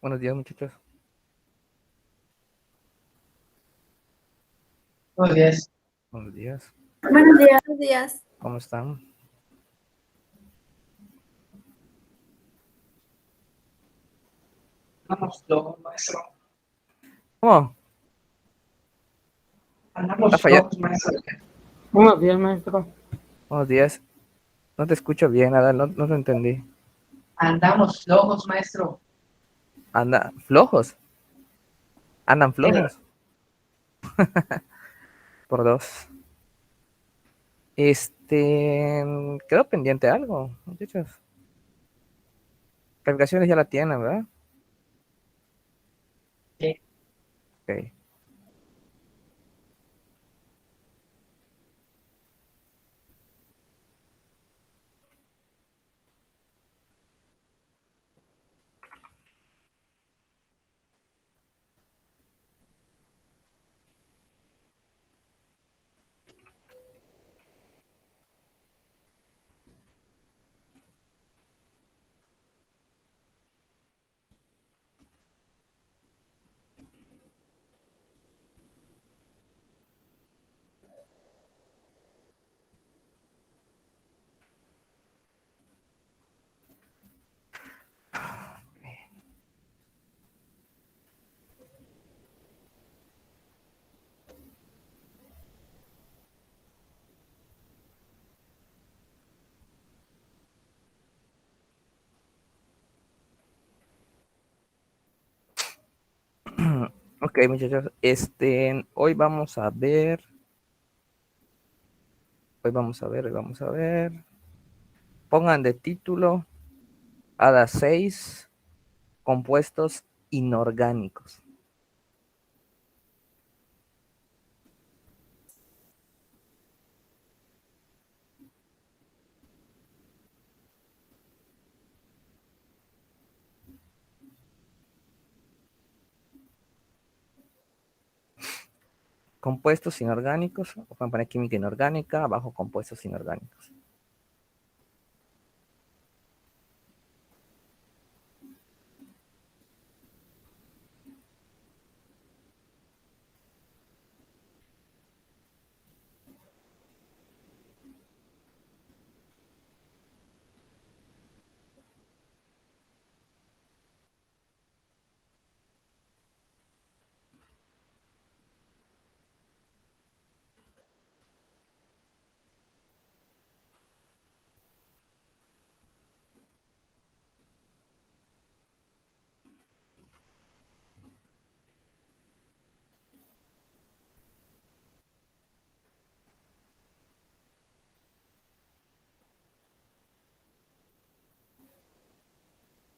Buenos días, muchachos. Buenos días. Buenos días. Buenos días. Buenos días. ¿Cómo están? Andamos locos, maestro. ¿Cómo? Andamos ¿Está fallando? locos, maestro. Buenos días, maestro. Buenos días. No te escucho bien, nada, no te entendí. Andamos locos, maestro. Anda, flojos. Andan flojos. Por dos. Quedó pendiente algo, muchachos. Calificaciones ya la tienen, ¿verdad? Sí. Ok. Ok, muchachos. Hoy vamos a ver. Hoy vamos a ver. Pongan de título ADA 6, compuestos inorgánicos. Compuestos inorgánicos, o pueden poner química inorgánica, abajo compuestos inorgánicos.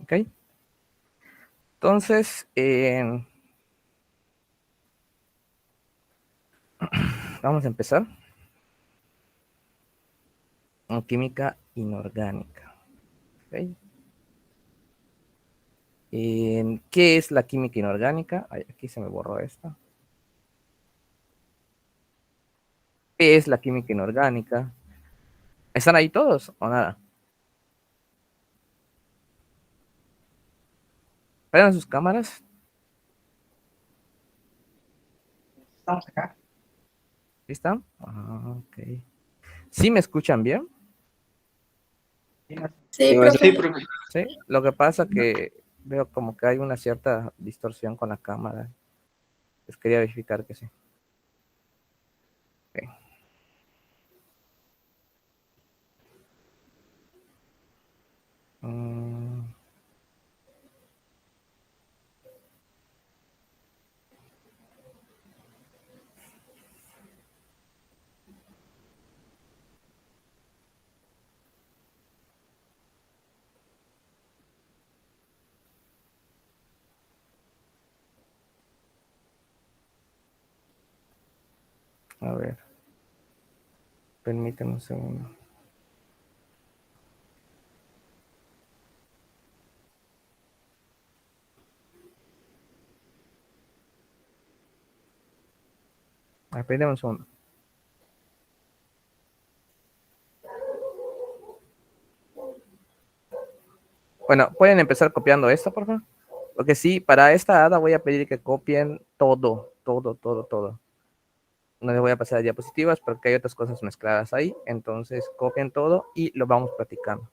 ¿Ok? Entonces, vamos a empezar con química inorgánica. ¿Ok? ¿Qué es la química inorgánica? Ay, aquí se me borró esta. ¿Qué es la química inorgánica? ¿Están ahí todos o nada? ¿Prendan sus cámaras? Estamos acá. ¿Sí están? Ok. ¿Sí me escuchan bien? Sí, Sí, profe. profe. Sí. Lo que pasa que veo como que hay una cierta distorsión con la cámara. Les quería verificar que sí. Ok. Mm, a ver. Permíteme un segundo. Permíteme un segundo. Bueno, ¿pueden empezar copiando esto, por favor? Porque sí, para esta hada voy a pedir que copien todo, todo, todo, todo. No les voy a pasar diapositivas porque hay otras cosas mezcladas ahí. Entonces copien todo y lo vamos practicando.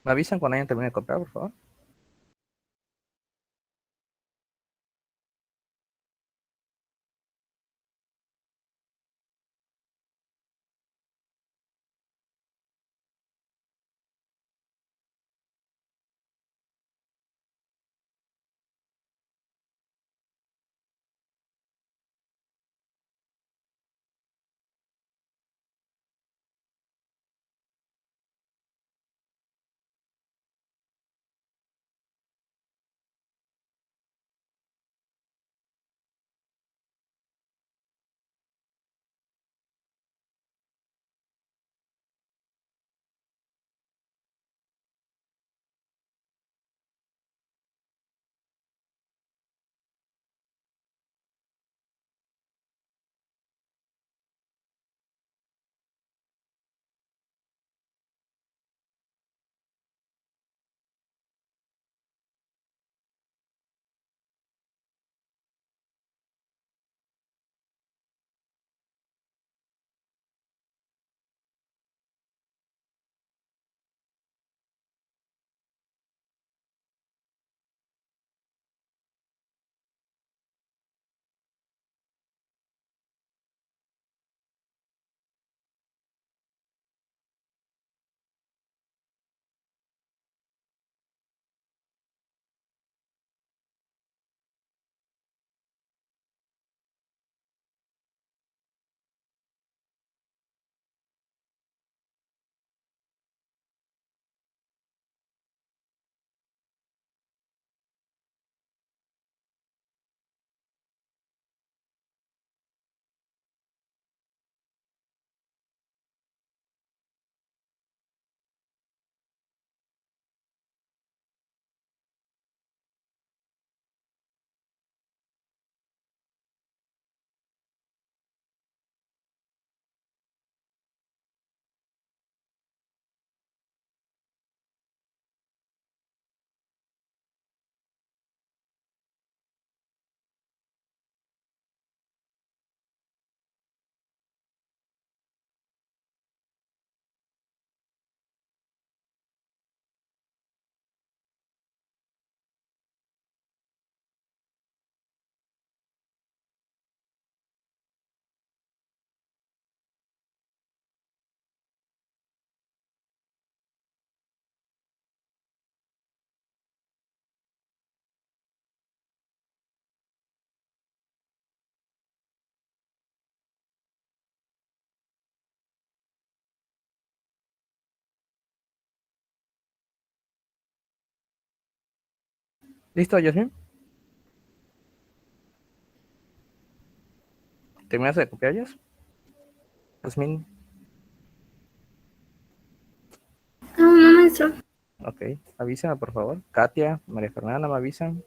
¿Me avisan cuando hayan terminado de copiar, por favor? ¿Listo, Yasmin? ¿Terminaste de copiar, Yasmin? No, no, maestro. Ok, avísame, por favor. Katia, María Fernanda, ¿me avisan?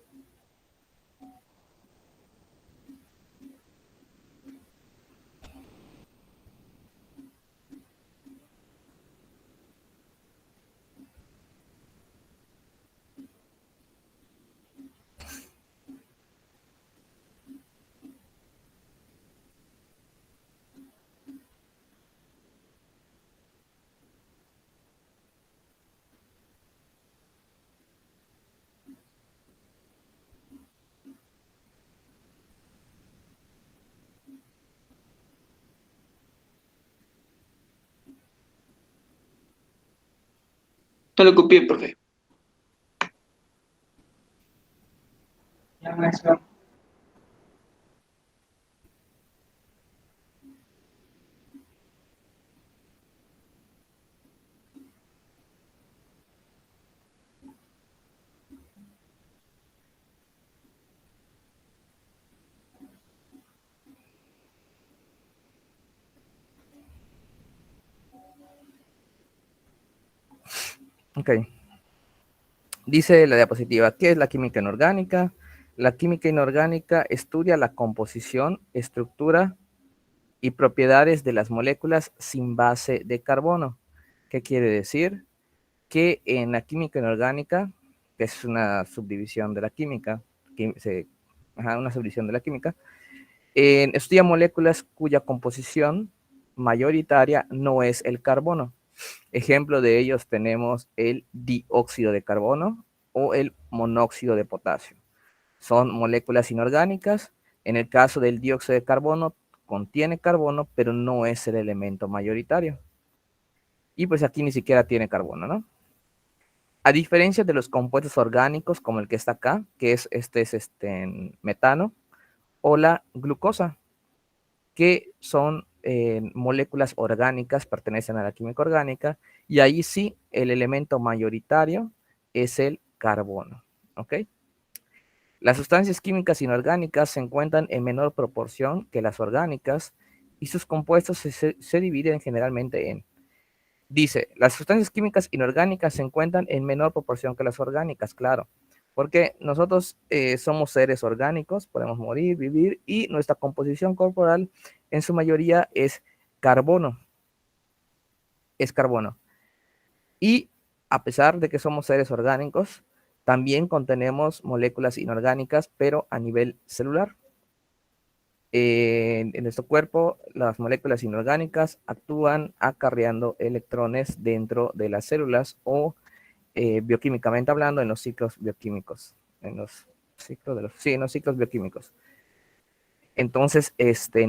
No lo copié, profe. Ya, maestro. Ok. Dice la diapositiva, ¿qué es la química inorgánica? La química inorgánica estudia la composición, estructura y propiedades de las moléculas sin base de carbono. ¿Qué quiere decir? Que en la química inorgánica, que es una subdivisión de la química, una subdivisión de la química, estudia moléculas cuya composición mayoritaria no es el carbono. Ejemplo de ellos tenemos el dióxido de carbono o el monóxido de potasio. Son moléculas inorgánicas. En el caso del dióxido de carbono, contiene carbono, pero no es el elemento mayoritario. Y pues aquí ni siquiera tiene carbono, ¿no? A diferencia de los compuestos orgánicos, como el que está acá, que es metano, o la glucosa, que son moléculas orgánicas, pertenecen a la química orgánica, y ahí sí el elemento mayoritario es el carbono, ¿ok? Las sustancias químicas inorgánicas se encuentran en menor proporción que las orgánicas y sus compuestos se dividen generalmente en. Dice, las sustancias químicas inorgánicas se encuentran en menor proporción que las orgánicas, claro, porque nosotros somos seres orgánicos, podemos morir, vivir, y nuestra composición corporal en su mayoría es carbono. Es carbono. Y a pesar de que somos seres orgánicos, también contenemos moléculas inorgánicas, pero a nivel celular. En nuestro cuerpo, las moléculas inorgánicas actúan acarreando electrones dentro de las células o bioquímicamente hablando en los ciclos bioquímicos, en los ciclos bioquímicos. Entonces,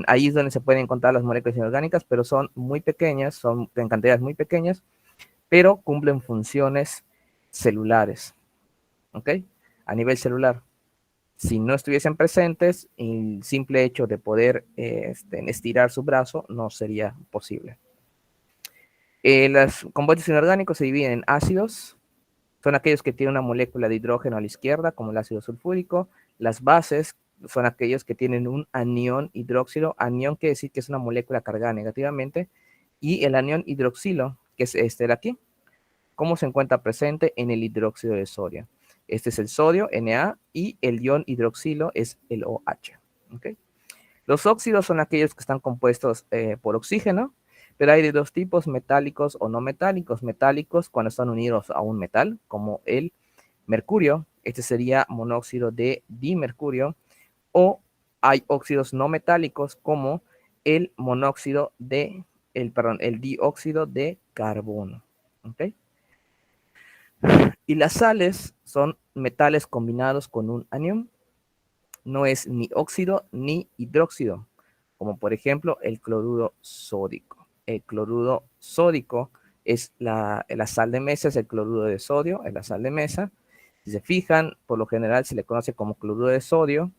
ahí es donde se pueden encontrar las moléculas inorgánicas, pero son muy pequeñas, son en cantidades muy pequeñas, pero cumplen funciones celulares, ¿ok? A nivel celular. Si no estuviesen presentes, el simple hecho de poder estirar su brazo no sería posible. Los compuestos inorgánicos se dividen en ácidos, son aquellos que tienen una molécula de hidrógeno a la izquierda, como el ácido sulfúrico. Las bases son aquellos que tienen un anión hidróxido. Anión quiere decir que es una molécula cargada negativamente. Y el anión hidroxilo, que es este de aquí, ¿cómo se encuentra presente en el hidróxido de sodio? Este es el sodio, Na, y el ion hidroxilo es el OH. ¿Okay? Los óxidos son aquellos que están compuestos por oxígeno, pero hay de dos tipos, metálicos o no metálicos. Metálicos cuando están unidos a un metal, como el mercurio, este sería monóxido de dimercurio, o hay óxidos no metálicos como el monóxido de, el dióxido de carbono. ¿Okay? Y las sales son metales combinados con un anión. No es ni óxido ni hidróxido, como por ejemplo el cloruro sódico. El cloruro sódico es la sal de mesa, es el cloruro de sodio, es la sal de mesa. Si se fijan, por lo general se le conoce como cloruro de sodio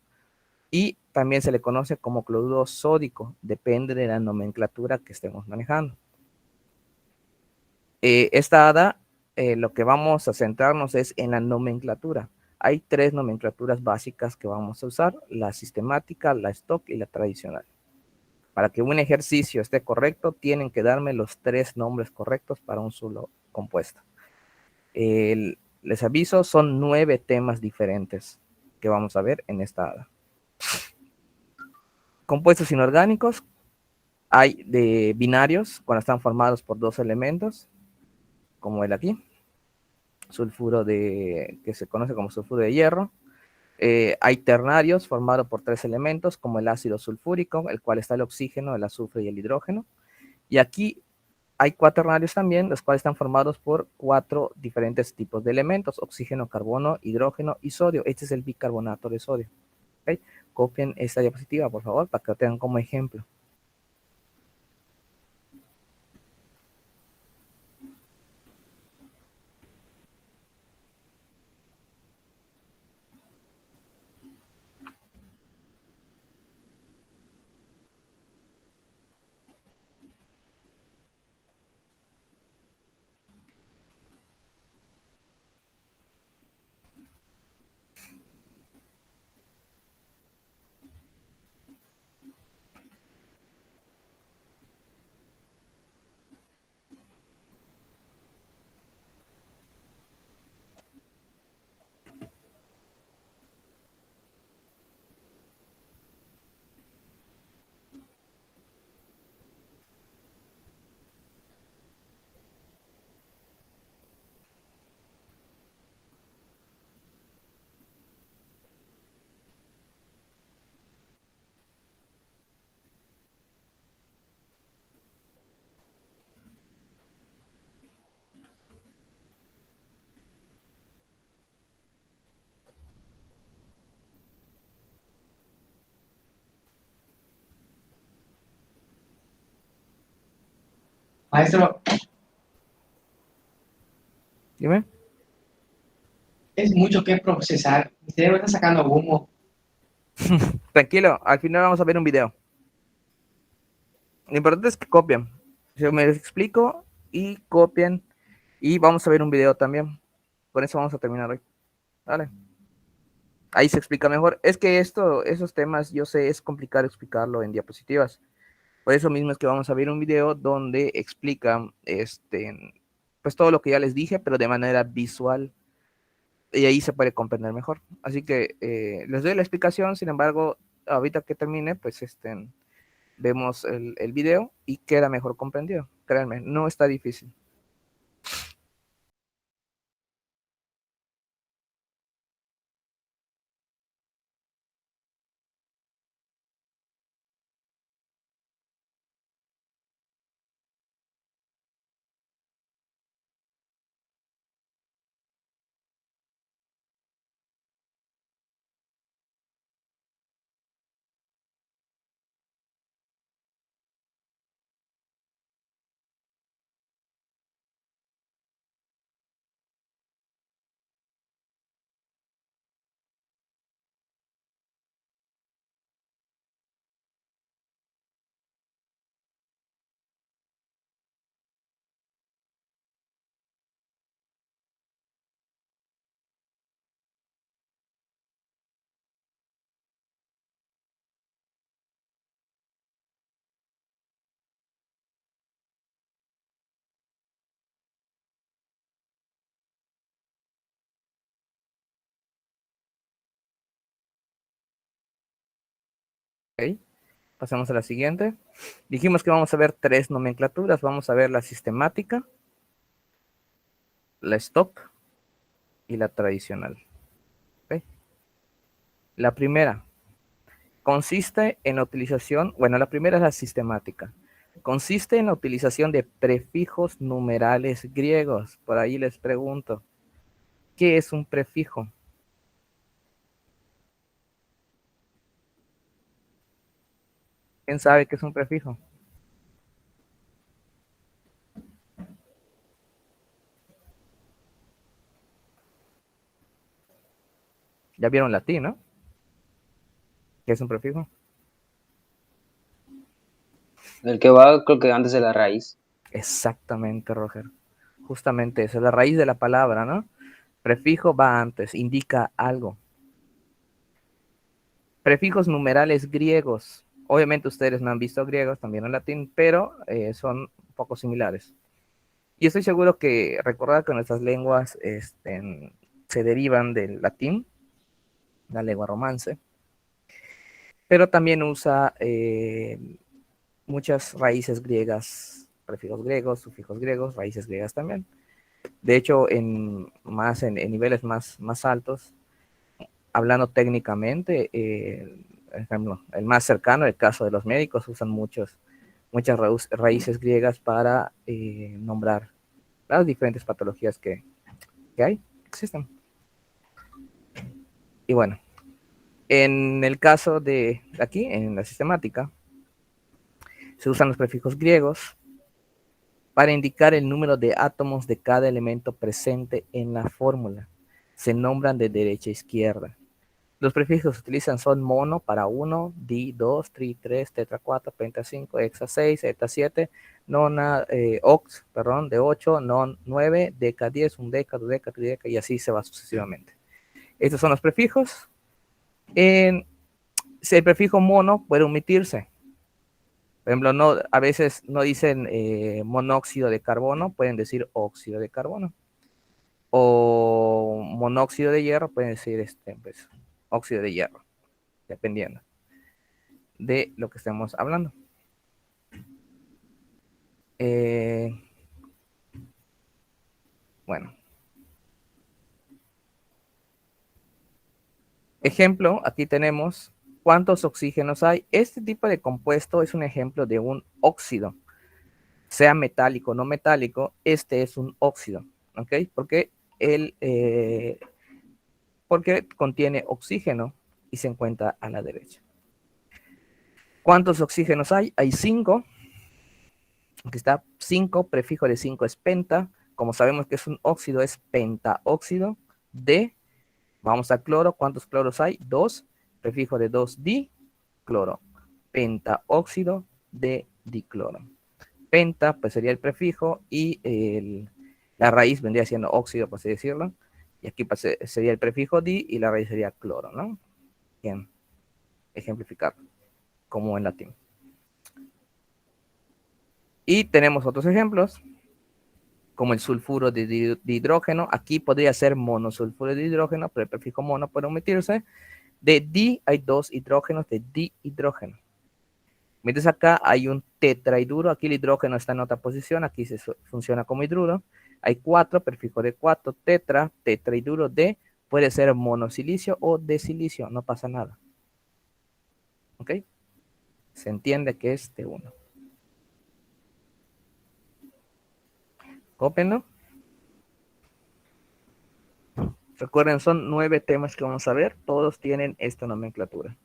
y también se le conoce como cloruro sódico, depende de la nomenclatura que estemos manejando. Esta ADA, lo que vamos a centrarnos es en la nomenclatura. hay 3 nomenclaturas básicas que vamos a usar: la sistemática, la stock y la tradicional. Para que un ejercicio esté correcto, tienen que darme los 3 nombres correctos para un solo compuesto. Les aviso, son 9 temas diferentes que vamos a ver en esta hora. Compuestos inorgánicos, hay de binarios cuando están formados por 2 elementos, como el aquí, que se conoce como sulfuro de hierro. Hay ternarios formados por 3 elementos, como el ácido sulfúrico, el cual está el oxígeno, el azufre y el hidrógeno. Y aquí hay cuaternarios también, los cuales están formados por 4 diferentes tipos de elementos: oxígeno, carbono, hidrógeno y sodio. Este es el bicarbonato de sodio. ¿Okay? Copien esta diapositiva, por favor, para que lo tengan como ejemplo. Maestro, Dime. es mucho que procesar. Mi cerebro está sacando humo. Tranquilo, al final vamos a ver un video. Lo importante es que copien. Yo me explico y copien. Y vamos a ver un video también. Con eso vamos a terminar hoy. Vale. Ahí se explica mejor. Es que esos temas, yo sé, es complicado explicarlo en diapositivas. Por eso mismo es que vamos a ver un video donde explica pues todo lo que ya les dije, pero de manera visual. Y ahí se puede comprender mejor. Así que les doy la explicación. Sin embargo, ahorita que termine, pues vemos el video y queda mejor comprendido. Créanme, no está difícil. ¿Ok? Pasamos a la siguiente. Dijimos que vamos a ver 3 nomenclaturas. Vamos a ver la sistemática, la stock y la tradicional. ¿Ok? La primera consiste en la utilización, bueno, la primera es la sistemática. Consiste en la utilización de prefijos numerales griegos. Por ahí les pregunto, ¿qué es un prefijo? ¿Quién sabe qué es un prefijo? Ya vieron latín, ¿no? ¿Qué es un prefijo? El que va, creo que antes de la raíz. Exactamente, Roger. Justamente eso, es la raíz de la palabra, ¿no? Prefijo va antes, indica algo. Prefijos numerales griegos. Obviamente ustedes no han visto griegos, también en latín, pero son un poco similares. Y estoy seguro que recordar que nuestras lenguas se derivan del latín, la lengua romance, pero también usa muchas raíces griegas, prefijos griegos, sufijos griegos, raíces griegas también. De hecho, en niveles más altos, hablando técnicamente, ejemplo, el más cercano, el caso de los médicos, usan muchas raíces griegas para nombrar las diferentes patologías que existen. Y bueno, en el caso de aquí, en la sistemática, se usan los prefijos griegos para indicar el número de átomos de cada elemento presente en la fórmula. Se nombran de derecha a izquierda. Los prefijos que se utilizan son mono para 1, di 2, tri 3, tetra 4, penta 5, hexa 6, eta 7, nona, ox, perdón, de 8, non 9, deca 10, undeca, dudeca, trideca, y así se va sucesivamente. Estos son los prefijos. El prefijo mono puede omitirse. Por ejemplo, a veces no dicen monóxido de carbono, pueden decir óxido de carbono. O monóxido de hierro, pueden decir pues, óxido de hierro, dependiendo de lo que estemos hablando. Bueno. Ejemplo, aquí tenemos cuántos oxígenos hay. Este tipo de compuesto es un ejemplo de un óxido. Sea metálico o no metálico, este es un óxido. ¿Ok? Porque contiene oxígeno y se encuentra a la derecha. ¿Cuántos oxígenos hay? Hay 5. Aquí está 5, prefijo de 5 es penta. Como sabemos que es un óxido, es pentaóxido de, vamos a cloro. ¿Cuántos cloros hay? 2, prefijo de 2, dicloro. Pentaóxido de dicloro. Penta, pues sería el prefijo y la raíz vendría siendo óxido, por así decirlo. Y aquí pues, sería el prefijo di y la raíz sería cloro, ¿no? Bien, ejemplificar, como en latín. Y tenemos otros ejemplos, como el sulfuro de hidrógeno. Aquí podría ser monosulfuro de hidrógeno, pero el prefijo mono puede omitirse. De di hay 2 hidrógenos de dihidrógeno. Mientras acá hay un tetrahiduro, aquí el hidrógeno está en otra posición, aquí funciona como hidruro. Hay 4, prefijo de 4, tetrahiduro de, puede ser monosilicio o de silicio, no pasa nada. ¿Ok? Se entiende que es de 1. Cópenlo. Recuerden, son 9 temas que vamos a ver, todos tienen esta nomenclatura.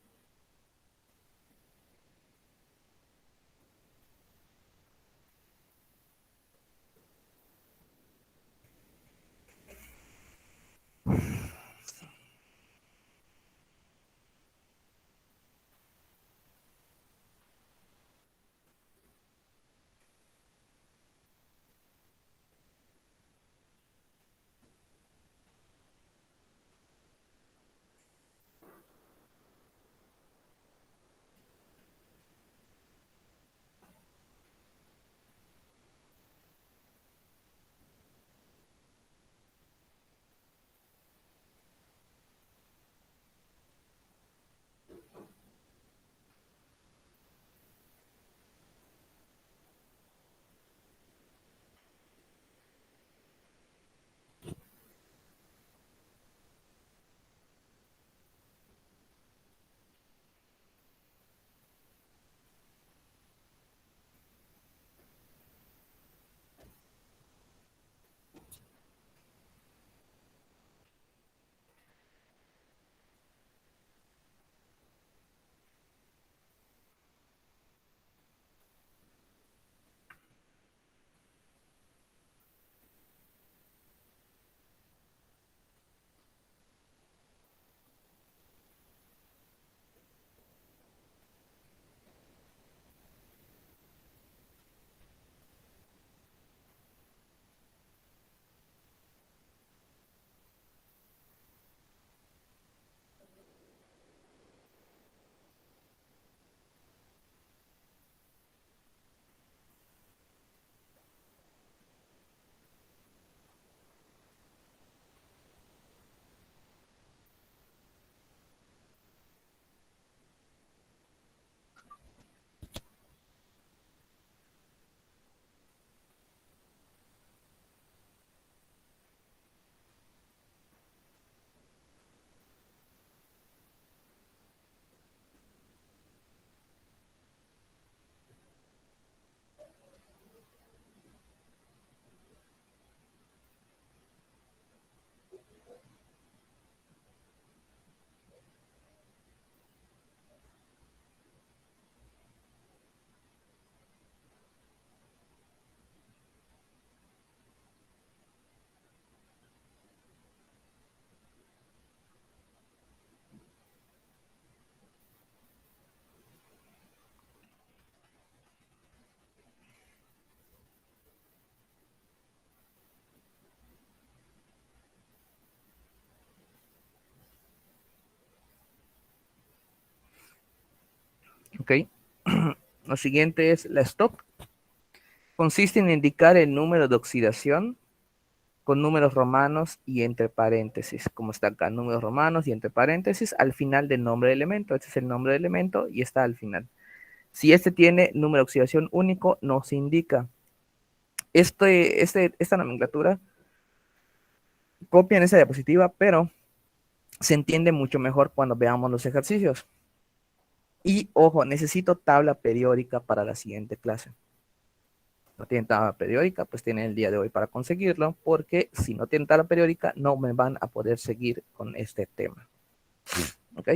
¿Ok? Lo siguiente es la stop. Consiste en indicar el número de oxidación con números romanos y entre paréntesis, como está acá, números romanos y entre paréntesis al final del nombre del elemento. Este es el nombre del elemento y está al final. Si este tiene número de oxidación único, no se indica. Esta nomenclatura copia en esa diapositiva, pero se entiende mucho mejor cuando veamos los ejercicios. Y ojo, necesito tabla periódica para la siguiente clase. No tienen tabla periódica, pues tienen el día de hoy para conseguirlo, porque si no tienen tabla periódica, no me van a poder seguir con este tema. ¿Ok?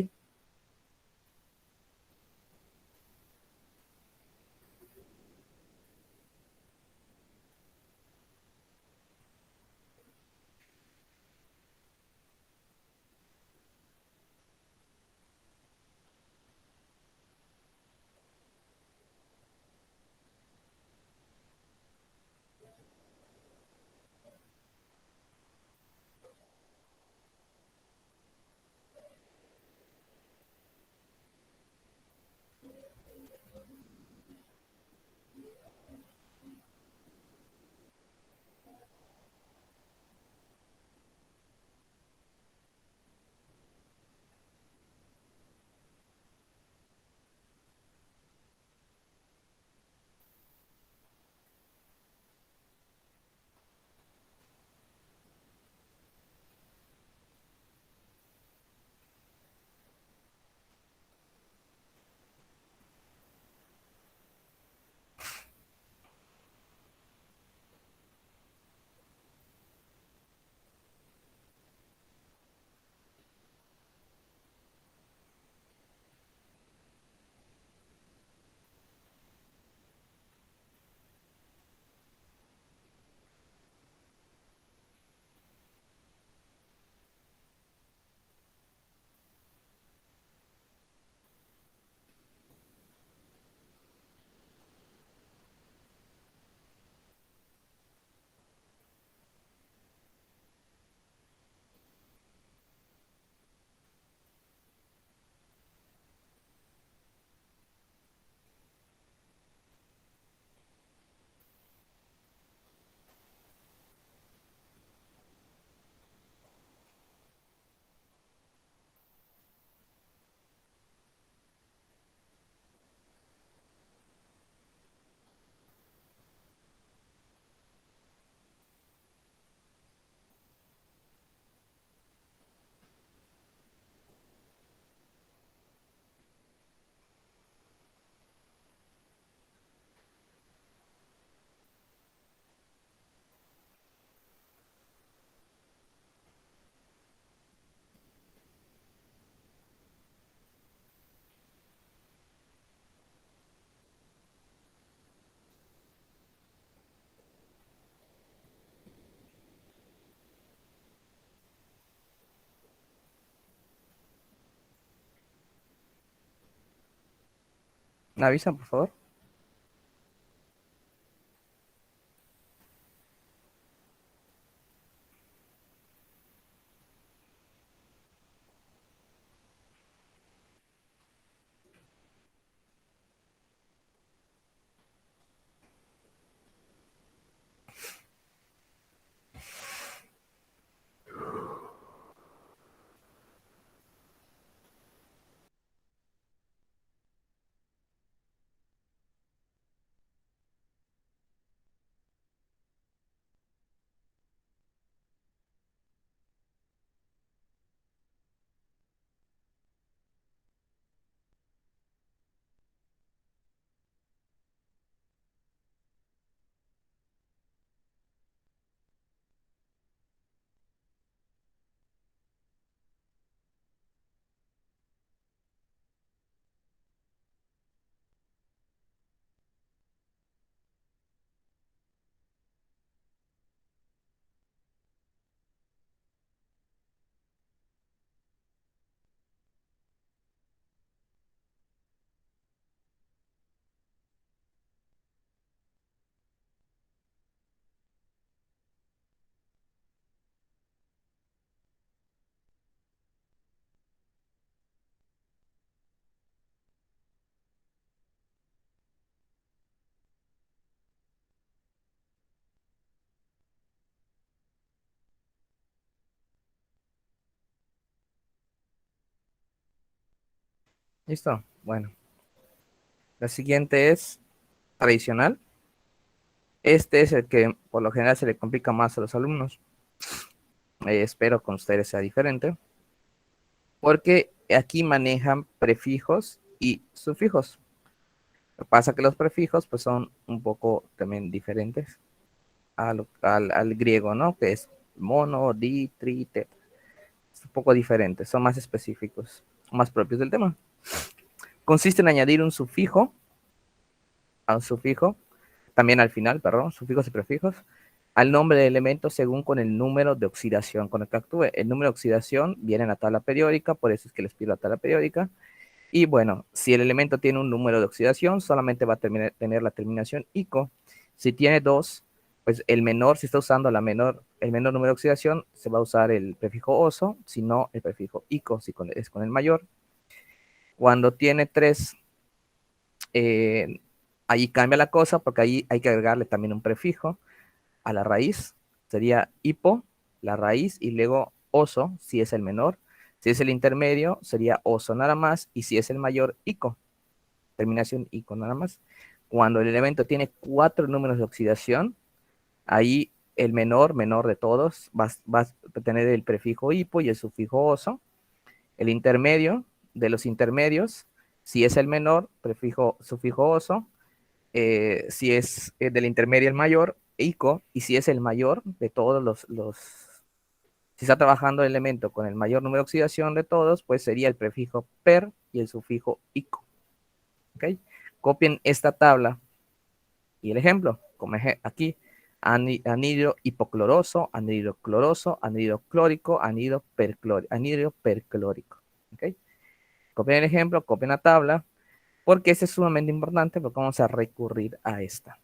¿Me avisan, por favor? ¿Listo? Bueno, la siguiente es tradicional. Este es el que por lo general se le complica más a los alumnos. Espero con ustedes sea diferente, porque aquí manejan prefijos y sufijos. Lo que pasa que los prefijos pues son un poco también diferentes al griego, ¿no? Que es mono, di, tri, te. Es un poco diferente, son más específicos, más propios del tema. Consiste en añadir un sufijo, a un sufijo, también al final, perdón, sufijos y prefijos, al nombre del elemento según con el número de oxidación con el que actúe. El número de oxidación viene en la tabla periódica, por eso es que les pido la tabla periódica. Y bueno, si el elemento tiene un número de oxidación, solamente va a tener la terminación ico. Si tiene dos, pues el menor, si está usando el menor número de oxidación, se va a usar el prefijo oso, si no, el prefijo ico, si es con el mayor. Cuando tiene tres, ahí cambia la cosa, porque ahí hay que agregarle también un prefijo a la raíz. Sería hipo, la raíz, y luego oso, si es el menor. Si es el intermedio, sería oso nada más, y si es el mayor, ico. Terminación ico nada más. Cuando el elemento tiene 4 números de oxidación, ahí el menor de todos va a tener el prefijo hipo y el sufijo oso. El intermedio de los intermedios, si es el menor, prefijo sufijo oso. Si es del intermedio el mayor, ico. Y si es el mayor de todos si está trabajando el elemento con el mayor número de oxidación de todos, pues sería el prefijo per y el sufijo ico. ¿Ok? Copien esta tabla y el ejemplo, como aquí, anhidro hipocloroso, anhidro cloroso, anhidro clórico, anhidro perclórico. ¿Ok? Copien el ejemplo, copien la tabla, porque este es sumamente importante, porque vamos a recurrir a esta.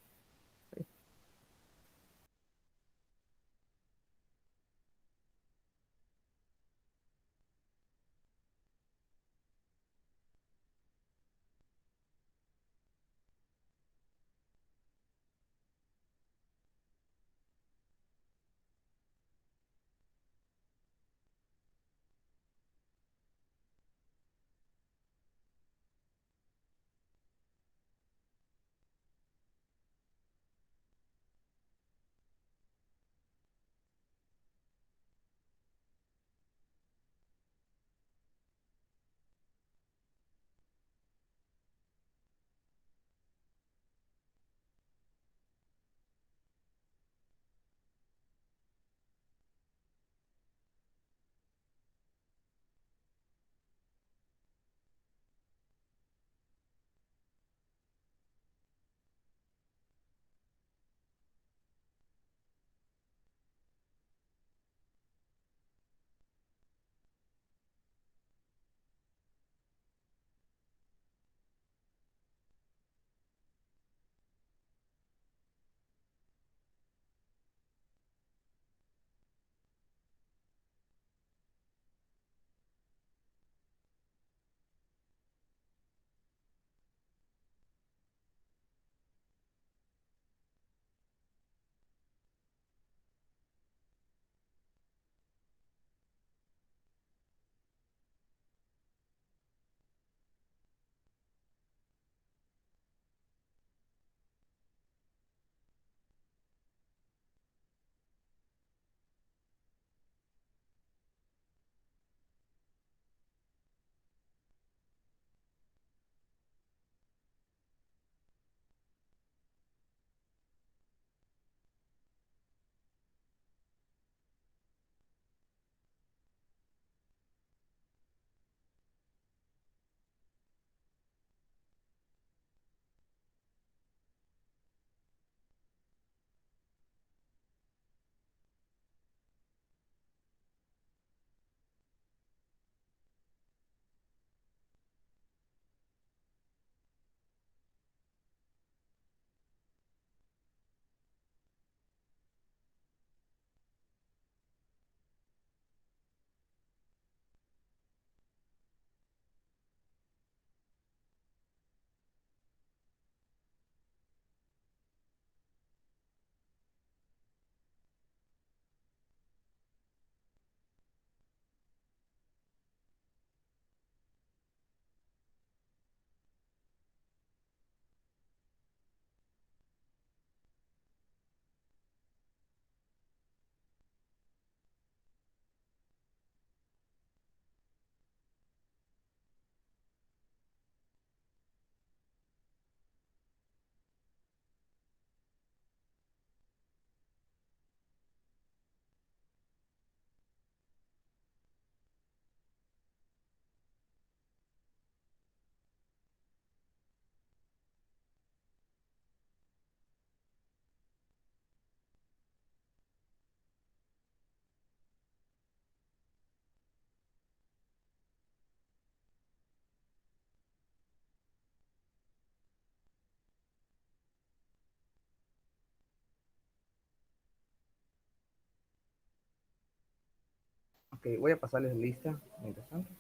Ok, voy a pasarles la lista mientras tanto.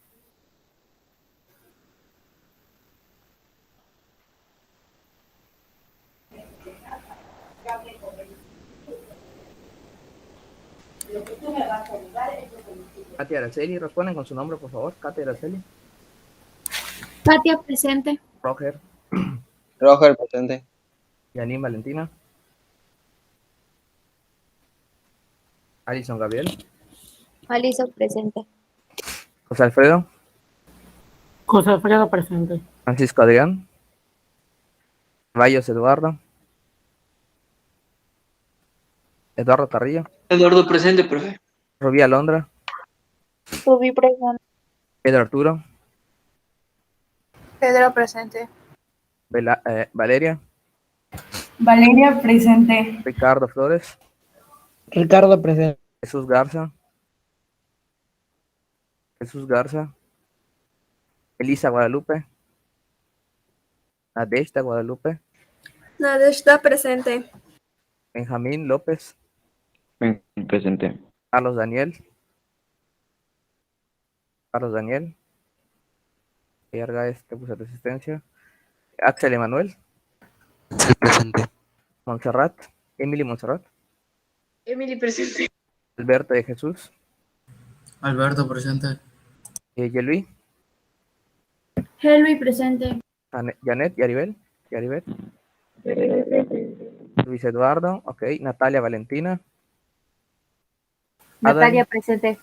Katia Araceli, responden con su nombre, por favor. Katia Araceli. Katia, presente. Roger. Roger, presente. Yanin Valentina. Alison Gabriel. Alison, presente. José Alfredo. José Alfredo, presente. Francisco Adrián. Vallos Eduardo. Eduardo Carrillo. Eduardo presente, profe. Rubí Alondra. Rubí, presente. Pedro Arturo. Pedro, presente. Valeria. Valeria, presente. Ricardo Flores. Ricardo, presente. Jesús Garza. Jesús Garza. Elisa Guadalupe. Nadeshda Guadalupe. Nadeshda, presente. Benjamín López. Presente. Carlos Daniel. Carlos Daniel. Argaez, te puse resistencia. Axel Emanuel. Sí, presente. Montserrat. Emily Montserrat. Emily presente. Alberto de Jesús. Alberto, presente. Yelui. Helvi, presente. Janet Yaribel. Luis Eduardo. Ok. Natalia Valentina. Natalia, Adam. presente.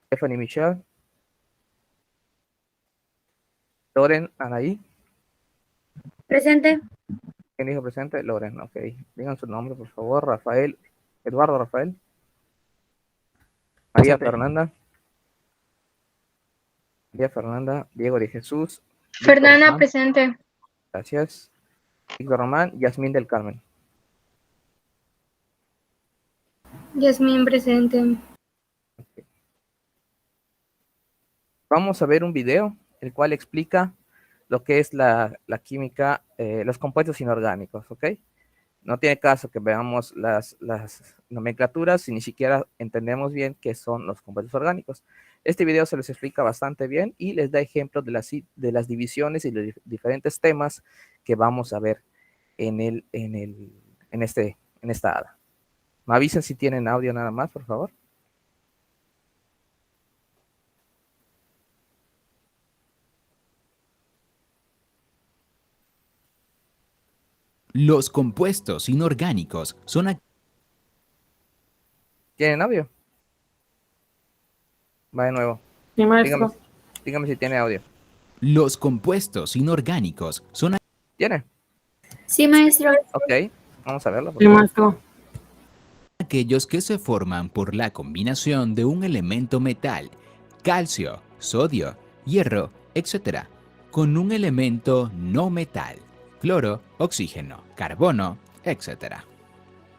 Stephanie Michelle. Loren Anaí. Presente. ¿Quién dijo presente? Loren, ok. Digan su nombre, por favor. Rafael. Eduardo Rafael. María Fernanda. María Fernanda. Diego de Jesús. Víctor Fernanda, Román. presente. Gracias. Víctor Román. Yasmín del Carmen. Yasmín, presente. Vamos a ver un video, el cual explica lo que es la química, los compuestos inorgánicos, ¿ok? No tiene caso que veamos las nomenclaturas si ni siquiera entendemos bien qué son los compuestos orgánicos. Este video se les explica bastante bien y les da ejemplos de las divisiones y los diferentes temas que vamos a ver en esta ADA. Me avisen si tienen audio nada más, por favor. Los compuestos inorgánicos son ¿Tienen audio? Va de nuevo. Sí, maestro. Dígame si tiene audio. Los compuestos inorgánicos son ¿Tiene? Sí, maestro. Ok, vamos a verlo. por Sí, favor. maestro. aquellos que se forman por la combinación de un elemento metal, calcio, sodio, hierro, etc., con un elemento no metal, cloro, oxígeno, carbono, etc.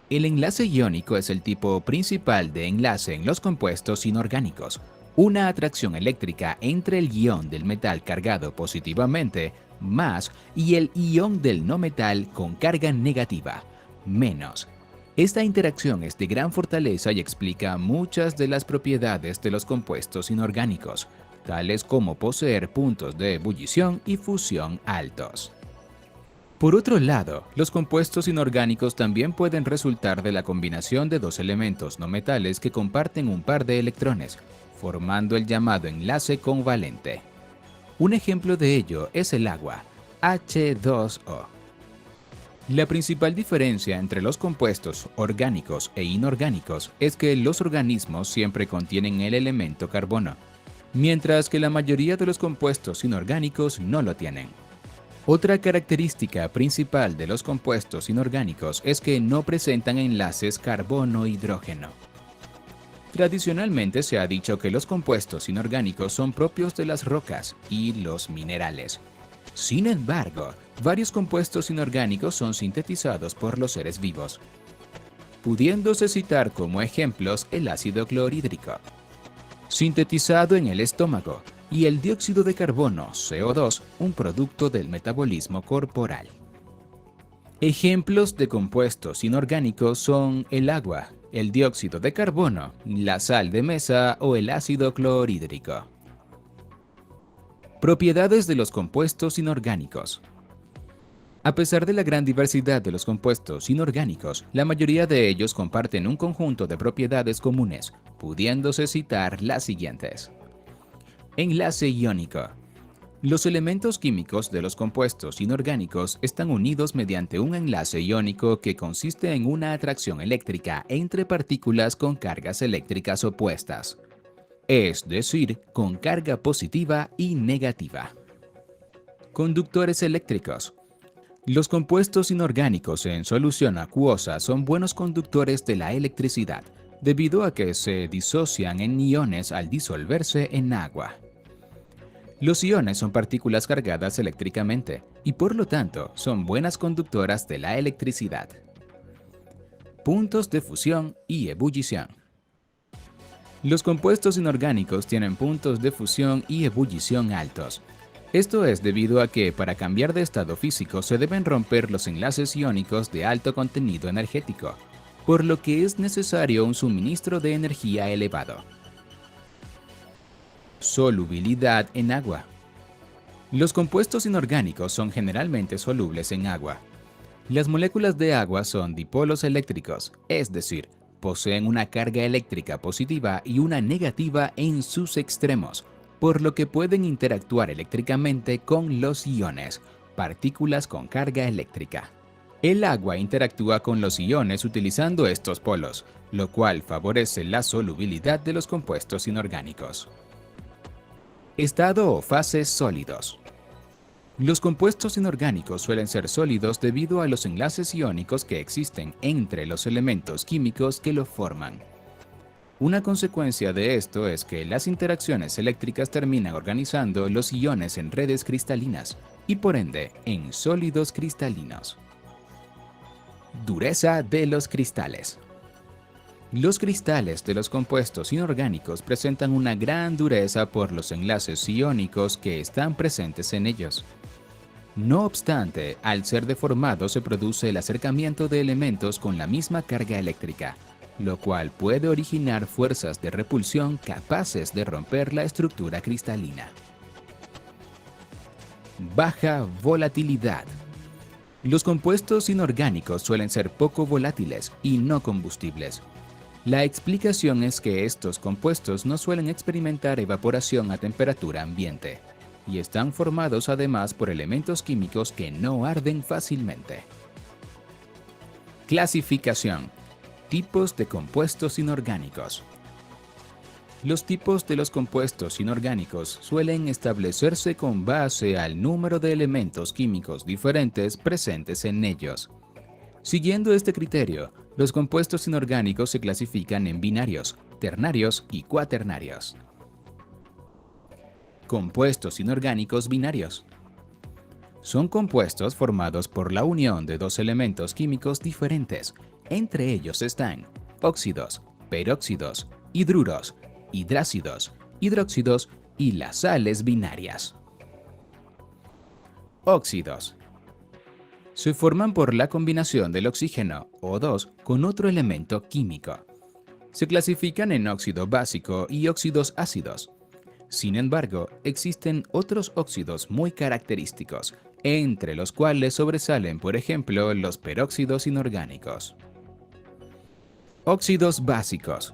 El enlace iónico es el tipo principal de enlace en los compuestos inorgánicos, una atracción eléctrica entre el ion del metal cargado positivamente, más, y el ion del no metal con carga negativa, menos. Esta interacción es de gran fortaleza y explica muchas de las propiedades de los compuestos inorgánicos, tales como poseer puntos de ebullición y fusión altos. Por otro lado, los compuestos inorgánicos también pueden resultar de la combinación de dos elementos no metales que comparten un par de electrones, formando el llamado enlace covalente. Un ejemplo de ello es el agua, H2O. La principal diferencia entre los compuestos orgánicos e inorgánicos es que los organismos siempre contienen el elemento carbono, mientras que la mayoría de los compuestos inorgánicos no lo tienen. Otra característica principal de los compuestos inorgánicos es que no presentan enlaces carbono-hidrógeno. Tradicionalmente se ha dicho que los compuestos inorgánicos son propios de las rocas y los minerales. Sin embargo, varios compuestos inorgánicos son sintetizados por los seres vivos, pudiéndose citar como ejemplos el ácido clorhídrico, sintetizado en el estómago, y el dióxido de carbono, CO2, un producto del metabolismo corporal. Ejemplos de compuestos inorgánicos son el agua, el dióxido de carbono, la sal de mesa o el ácido clorhídrico. Propiedades de los compuestos inorgánicos. A pesar de la gran diversidad de los compuestos inorgánicos, la mayoría de ellos comparten un conjunto de propiedades comunes, pudiéndose citar las siguientes. Enlace iónico. Los elementos químicos de los compuestos inorgánicos están unidos mediante un enlace iónico que consiste en una atracción eléctrica entre partículas con cargas eléctricas opuestas, es decir, con carga positiva y negativa. Conductores eléctricos. Los compuestos inorgánicos en solución acuosa son buenos conductores de la electricidad, debido a que se disocian en iones al disolverse en agua. Los iones son partículas cargadas eléctricamente y por lo tanto son buenas conductoras de la electricidad. Puntos de fusión y ebullición. Los compuestos inorgánicos tienen puntos de fusión y ebullición altos. Esto es debido a que para cambiar de estado físico se deben romper los enlaces iónicos de alto contenido energético, por lo que es necesario un suministro de energía elevado. Solubilidad en agua. Los compuestos inorgánicos son generalmente solubles en agua. Las moléculas de agua son dipolos eléctricos, es decir, poseen una carga eléctrica positiva y una negativa en sus extremos, por lo que pueden interactuar eléctricamente con los iones, partículas con carga eléctrica. El agua interactúa con los iones utilizando estos polos, lo cual favorece la solubilidad de los compuestos inorgánicos. Estado o fases sólidos. Los compuestos inorgánicos suelen ser sólidos debido a los enlaces iónicos que existen entre los elementos químicos que lo forman. Una consecuencia de esto es que las interacciones eléctricas terminan organizando los iones en redes cristalinas y por ende en sólidos cristalinos. Dureza de los cristales. Los cristales de los compuestos inorgánicos presentan una gran dureza por los enlaces iónicos que están presentes en ellos. No obstante, al ser deformados se produce el acercamiento de elementos con la misma carga eléctrica, lo cual puede originar fuerzas de repulsión capaces de romper la estructura cristalina. Baja volatilidad. Los compuestos inorgánicos suelen ser poco volátiles y no combustibles. La explicación es que estos compuestos no suelen experimentar evaporación a temperatura ambiente y están formados además por elementos químicos que no arden fácilmente. Clasificación. Tipos de compuestos inorgánicos. Los tipos de los compuestos inorgánicos suelen establecerse con base al número de elementos químicos diferentes presentes en ellos. Siguiendo este criterio, los compuestos inorgánicos se clasifican en binarios, ternarios y cuaternarios. Compuestos inorgánicos binarios. Son compuestos formados por la unión de dos elementos químicos diferentes. Entre ellos están óxidos, peróxidos, hidruros, hidrácidos, hidróxidos y las sales binarias. Óxidos. Se forman por la combinación del oxígeno, O2, con otro elemento químico. Se clasifican en óxido básico y óxidos ácidos. Sin embargo, existen otros óxidos muy característicos, entre los cuales sobresalen, por ejemplo, los peróxidos inorgánicos. Óxidos básicos.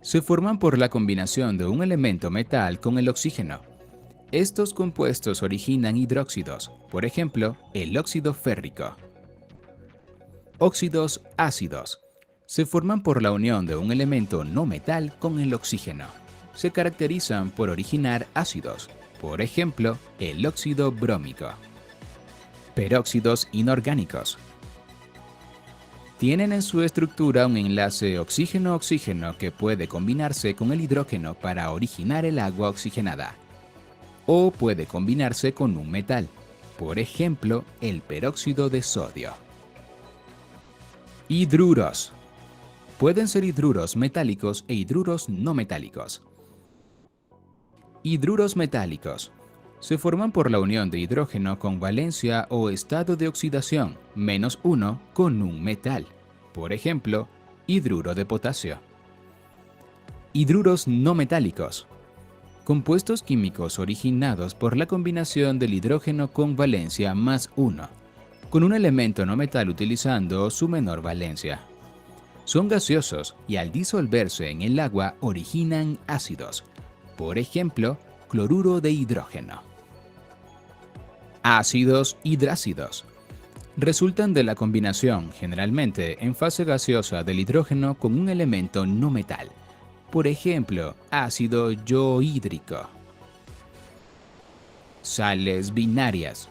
Se forman por la combinación de un elemento metal con el oxígeno. Estos compuestos originan hidróxidos, por ejemplo, el óxido férrico. Óxidos ácidos. Se forman por la unión de un elemento no metal con el oxígeno. Se caracterizan por originar ácidos, por ejemplo, el óxido brómico. Peróxidos inorgánicos. Tienen en su estructura un enlace oxígeno-oxígeno que puede combinarse con el hidrógeno para originar el agua oxigenada. O puede combinarse con un metal, por ejemplo, el peróxido de sodio. Hidruros. Pueden ser hidruros metálicos e hidruros no metálicos. Hidruros metálicos. Se forman por la unión de hidrógeno con valencia o estado de oxidación -1 con un metal. Por ejemplo, hidruro de potasio. Hidruros no metálicos. Compuestos químicos originados por la combinación del hidrógeno con valencia +1, con un elemento no metal utilizando su menor valencia. Son gaseosos y al disolverse en el agua originan ácidos. Por ejemplo, cloruro de hidrógeno. Ácidos hidrácidos. Resultan de la combinación, generalmente en fase gaseosa, del hidrógeno con un elemento no metal. Por ejemplo, ácido yohídrico. Sales binarias.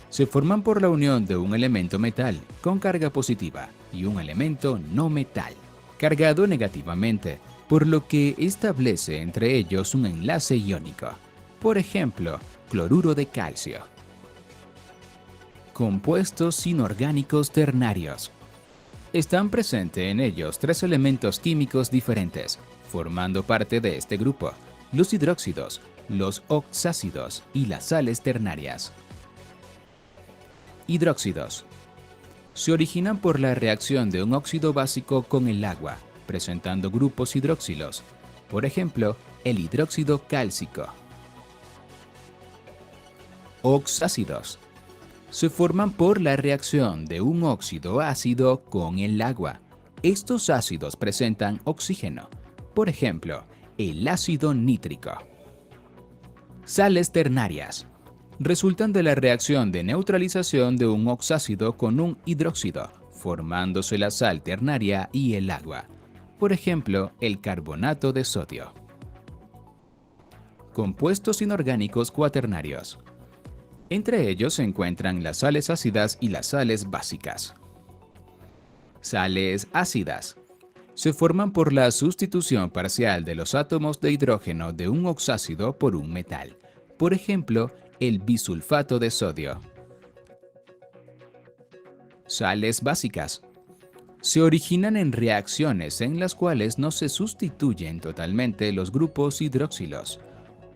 Se forman por la unión de un elemento metal con carga positiva y un elemento no metal, cargado negativamente, por lo que establece entre ellos un enlace iónico. Por ejemplo, cloruro de calcio. Compuestos inorgánicos ternarios. Están presentes en ellos 3 elementos químicos diferentes, formando parte de este grupo: los hidróxidos, los oxácidos y las sales ternarias. Hidróxidos. Se originan por la reacción de un óxido básico con el agua, presentando grupos hidroxilos, por ejemplo, el hidróxido cálcico. Oxácidos. Se forman por la reacción de un óxido ácido con el agua. Estos ácidos presentan oxígeno, por ejemplo, el ácido nítrico. Sales ternarias. Resultan de la reacción de neutralización de un oxácido con un hidróxido, formándose la sal ternaria y el agua, por ejemplo, el carbonato de sodio. Compuestos inorgánicos cuaternarios. Entre ellos se encuentran las sales ácidas y las sales básicas. Sales ácidas. Se forman por la sustitución parcial de los átomos de hidrógeno de un oxácido por un metal, por ejemplo, el bisulfato de sodio. Sales básicas. Se originan en reacciones en las cuales no se sustituyen totalmente los grupos hidroxilos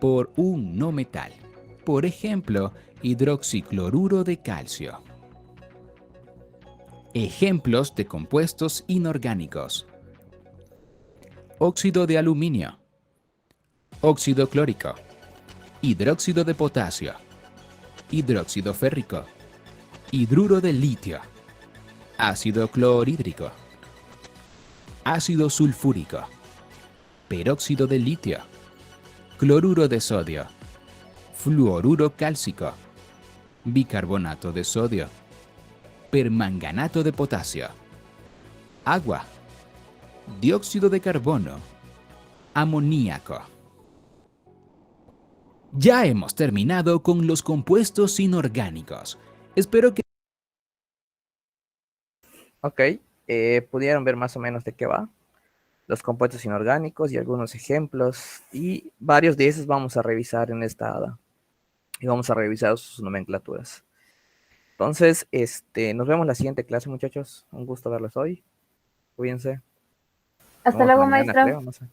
por un no metal, por ejemplo, hidroxicloruro de calcio. Ejemplos de compuestos inorgánicos: óxido de aluminio, óxido clórico, hidróxido de potasio, hidróxido férrico, hidruro de litio, ácido clorhídrico, ácido sulfúrico, peróxido de litio, cloruro de sodio, fluoruro cálcico, bicarbonato de sodio, permanganato de potasio, agua, dióxido de carbono, amoníaco. Ya hemos terminado con los compuestos inorgánicos. Espero que... Ok, pudieron ver más o menos de qué va. Los compuestos inorgánicos y algunos ejemplos. Y varios de esos vamos a revisar en esta ADA. Y vamos a revisar sus nomenclaturas. Entonces, nos vemos en la siguiente clase, muchachos. Un gusto verlos hoy. Cuídense. Hasta Nos vemos luego, mañana, maestro. creo, no sé.